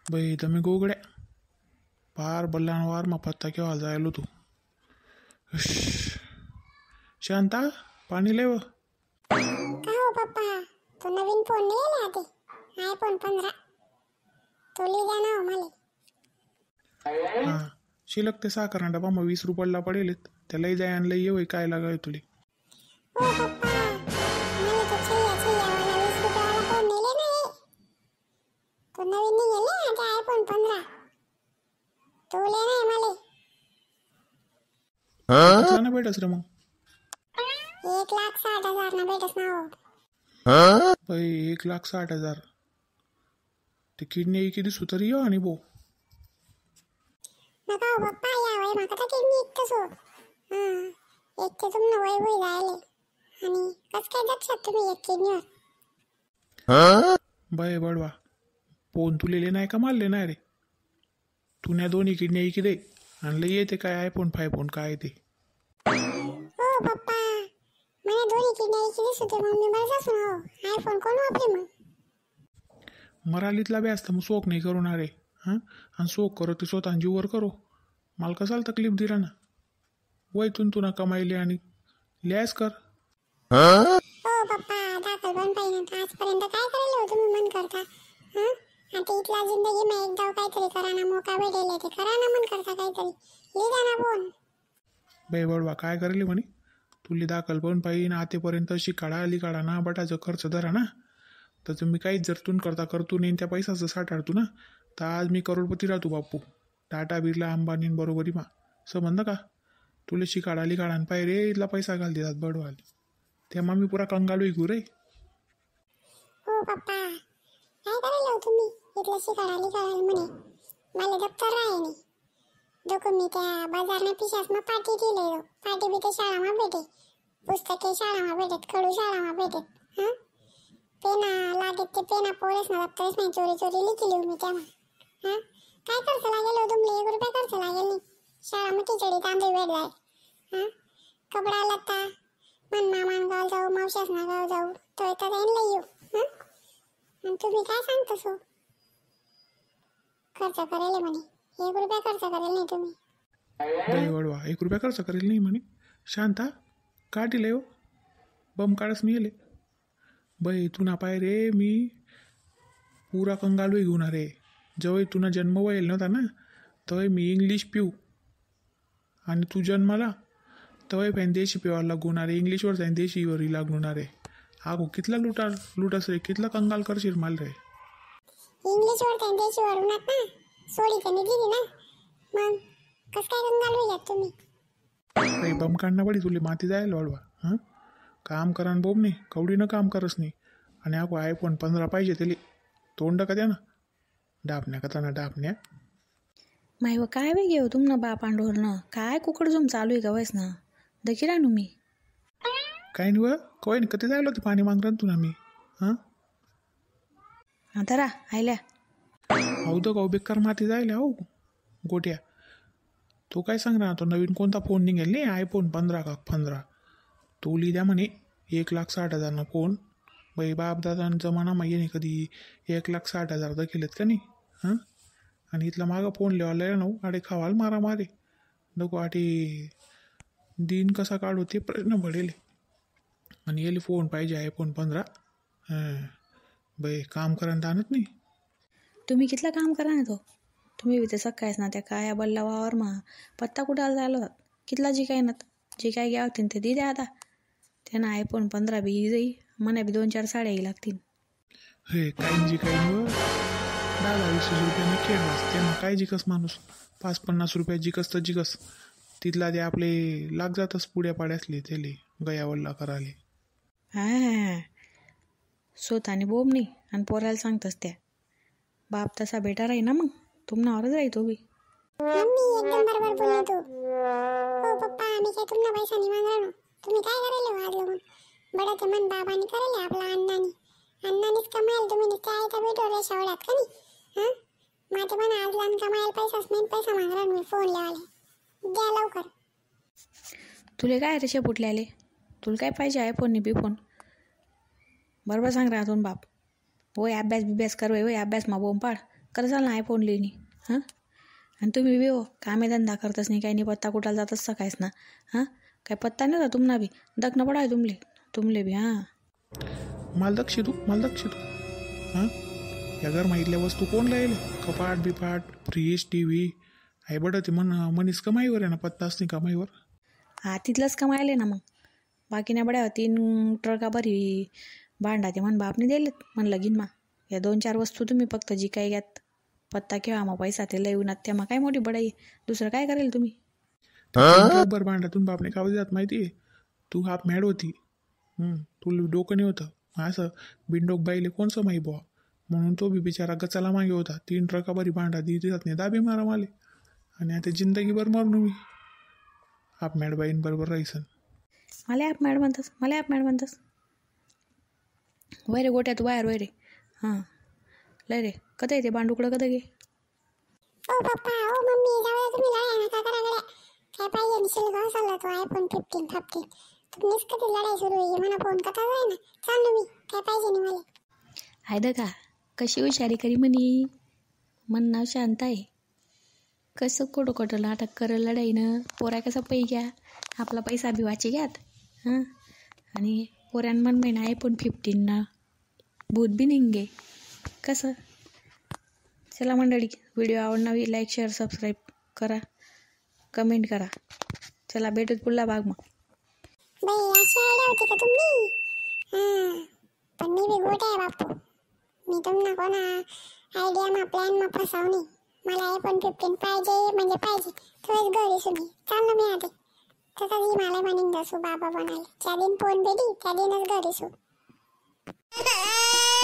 बाई तुम्ही गोगड्या पार बल्लांवार मग पत्ता केव्हा जायलो तू शांता पाणी लेव का हो पप्पा, तो नवीन फोन लिहिला आधी iPhone 15 तो लिहिला ना मला. हां शिल्लक ते साखर डबा मग 20 रुपयाला पडेल त्यालाही जाय आणलं ये काय लागाय तुले. हो पप्पा, मला तो छैया वाला 20 रुपयाला फोन नेले नाही. तो नवीन निघेले आता iPhone 15 तो ले नाही मला. कितीला ना भेटस रे मग 1,60,000 ना भेटस ना हो. बाई 1,60,000 ते किडनी किती सुतरी हो आणि बो नका हो पप्पा, या वय माका तर किडनी इतकंच हो. एक ते तुमनं वय होई जायले आणि कस काय जगशात तुम्ही एक किडनीवर. बाय बडवा फोन तुले नाही का मारले नाही रे तुन्या दोन्ही किडनी ऐकी दे आणलं येते काय iPhone 5 फोन काय ते. हो पप्पा, मला दोन्ही किडनी ऐकी दिसत होते मग मी बरं सुन हो. iPhone कोण वापरे मग. मरालीतला बी असतं मग शोक नाही करू रे हां आणि शोक करो ते स्वतः जीवर करो मला कसाल तकलीफ दिला ना वयतून तुला कमाईले आणि लिहायच कर. हो पप्पा, दाखल बन पाहिजे आजपर्यंत काय करायला हो तुम्ही मन करता. आता इथला जिंदगी में एकदा काहीतरी करा ना मोका भेटेल ते करा ना मन करता काहीतरी लिहा ना फोन. बाई बडवा काय करेल म्हणे तुला दाखल पण पाहिजे आतेपर्यंत अशी काढा आली काढा ना बटाचं खर्च धरा ना तर तुम्ही काहीच जर तून करता करतो नाही त्या पैशाचं साठाडतो ना तर आज मी करोडपती राहतो बापू टाटा बिर्ला अंबानी बरोबरी मा समजलं का तुला शिकाड आली काढा पाय रे इथला पैसा घाल देतात बडवाल तेव्हा मी पुरा कंगालू ऐकू रे. हो पप्पा, काय करायला हो तुम्ही इथलं शिकाडाली काढाल म्हणे मला दप्तर आहे नाही दोक मी त्या बाजारना पिशास मग पाठी दिले पाठी बी ते शाळामा भेटे पुस्तके शाळामा भेटेत खडू शाळामा भेटेत. पेना लागेल ते पेना पोरेस ना दप्तरच नाही चोरी चोरी लिखिली मी तेव्हा. काय खर्च लागेल हो तुमले 1 रुपया खर्च लागेल नाही शाळामा खिचडी तांदूळ भेट जाय. कपडा लत्ता मन मामान गाव जाऊ मावशास ना गाव जाऊ तो येतात आणलं येऊ. आणि तुम्ही काय सांगतस हो खर्च करेल म्हणे 1 रुपया खर्च करेल नाही तुम्ही. बाई बडवा 1 रुपया खर्च करेल नाही म्हणे शांता काढील हो बम काढस मी येले बाई तू ना पाय रे मी पुरा कंगालू घेऊन रे जेव्हा तुला जन्म व्हायला नव्हता ना तेव्हा मी इंग्लिश पिऊ आणि तू जन्माला तेव्हा पण देशी पिवायला लागून रे इंग्लिशवर जाईन देशीवरही लागून रे आगो कितला लुटस रे कितला कंगाल करशील माल रे. इंग्लिशवर जाईन देशीवर उन्हात ना सोडी कमी दिली ना मग कस काय कंगाल होई तुम्ही. काही बम काढणं पडी तुले माती जायला वाढवा हां काम करा बोम नाही कवडीनं काम करस नाही आणि आगो iPhone 15 पाहिजे त्याला तोंड का द्या ना डापण्या का ना डापण्या. माय व काय वेगळे हो तुमनं बा पांडोरनं काय कुकड झुम चालू आहे गवस ना दखी रानू मी काय नाही व कवाय नाही कधी जायला होते पाणी मागणार तू ना मी हां आता रा आयल्या हो तर गाव बेकार माती जायला हो गोट्या तो काय सांगणार तो नवीन कोणता फोन निघेल नाही iPhone 15 का 15 तो लिही द्या म्हणे 1,60,000 ना फोन बाई बाप दादा जमाना माहिती नाही कधी 1,60,000 दाखिलेत का नाही हां आणि इथला मागं फोन लिवायला ना आडे खावाल मारा मारे नको आटे दिन कसा काढू ते प्रश्न पडेल आणि येले फोन पाहिजे iPhone 15 बाई काम करायला आणत नाही. तुम्ही कितला काम करा ना तो तुम्ही बी ते सकाळीच ना त्या काय बल्ला वावर मा पत्ता कुठाला जायला होतात कितला जी काय ना जे काय घ्या होतीन ते दे द्या आता त्यांना iPhone 15 बी जाई मना बी 2-4 साड्याही लागतील. हे काही जी काही 10-20 रुपयाने खेळ त्यांना काय जिकस माणूस 5-50 रुपया जिकस तर जिकस तिथला ते आपले लाग जातच पुड्या पाड्यासले त्याले गयावल्ला कराले. हां स्वतःने बोम नाही आणि पोरायला सांगतस त्या बाप तसा बेटा राही ना मग तुमनावरच राही तो बी. मम्मी एकदम बरोबर बोलले तू. हो पप्पा आम्ही काय तुमना पैसा नाही मागणार तुम्ही काय करायला वाजलो मग बडा ते मन बाबांनी करायला आपला अण्णानीच कमायला तुम्ही काय तर भेटो रे शावड्यात का नाही. माझे पण आज लहान कमायला पैसाच नाही पैसा मागणार मी फोन लावाले द्या लवकर. तुले काय रे शेपुटल्याले तुला काय पाहिजे iPhone बी फोन बरोबर सांग राहतून बाप होय अभ्यास बिभ्यास कर होय अभ्यास मा बोंब पाड करसाल ना आयफोन लेणी हां. आणि तुम्ही बी हो कामेधंदा करतच नाही काही नाही, पत्ता कुठाला जातच सकाळीच ना. हां काय पत्ता नाही होता तुम्हाला बी, दखणं पडाय तुमले बी. हां मला दक्ष तू हां. या घरमाईतल्या वस्तू कोण लायले? कपाट बिपाट फ्रीज टी व्ही आहे बडं ते मनीस कमाईवर आहे ना, पत्ताच नाही कमाईवर. हां तिथलंच कमायले ना मग. बाकी नाही बड्या 3 ट्रका बरी भांडा ते म्हण बापने दिलेत म्हणलं घेईन मा. या 2-4 वस्तू तुम्ही फक्त जी काही घ्यात पत्ता केव्हा मग पैसा ते लय उन्हात त्या मग काय मोठी बडाई दुसरं काय करेल तुम्ही. बरं भांड्यातून बापने का जात माहिती आहे? तू हाफ मॅड होती. तुला डोकं नाही होतं असं बिंडोक बाईले कोणचं माही बुवा, म्हणून तो बी बिचारा गचाला मागे होता. 3 ट्रका बरी भांडा जात नाही दाबी मारा माले. आणि आता जिंदगीभर मरणू मी हाफ मॅड बाईन बरोबर राहीसन. मला ॲप मॅड म्हणतास वय रे गोट्यात बाहेर वय रे. हां लय रे कधी येते बांडुकडं कधी घे. ओ पप्पा ओ मम्मी जाऊ तुम्ही लढाई नका करा गड्या. काय पाहिजे निशेल गाव चालला तो iPhone 15 तुम्हीच कधी लढाई सुरू आहे म्हणा फोन कथा जाय ना. चाल मी काय पाहिजे नाही मला. हाय का कशी हुशारी करी म्हणी मन नाव शांत आहे. कसं खोटं नाटक करल लढाईनं. पोरा कसं पै घ्या आपला पैसा बी वाचे घ्यात. हां आणि पोऱ्यान मन महिना iPhone 15 ना भूत बी निघे कसं. चला मंडळी व्हिडिओ आवडणारी लाईक शेअर सबस्क्राईब करा कमेंट करा. चला भेटूत पुढला भाग मग. बाई अशी आयडिया होती का तुम्ही? पण मी बी गोट आहे बापू. मी तुम्हाला कोणा आयडिया मा प्लॅन मा फसावणी. मला iPhone 15 पाहिजे म्हणजे पाहिजे. तोच घरी सुनी चाल ना मी आधी तसा ही मला म्हणून दसू बाबा बनायला ज्या दिन फोन भेटी त्या दिनच घरी सू.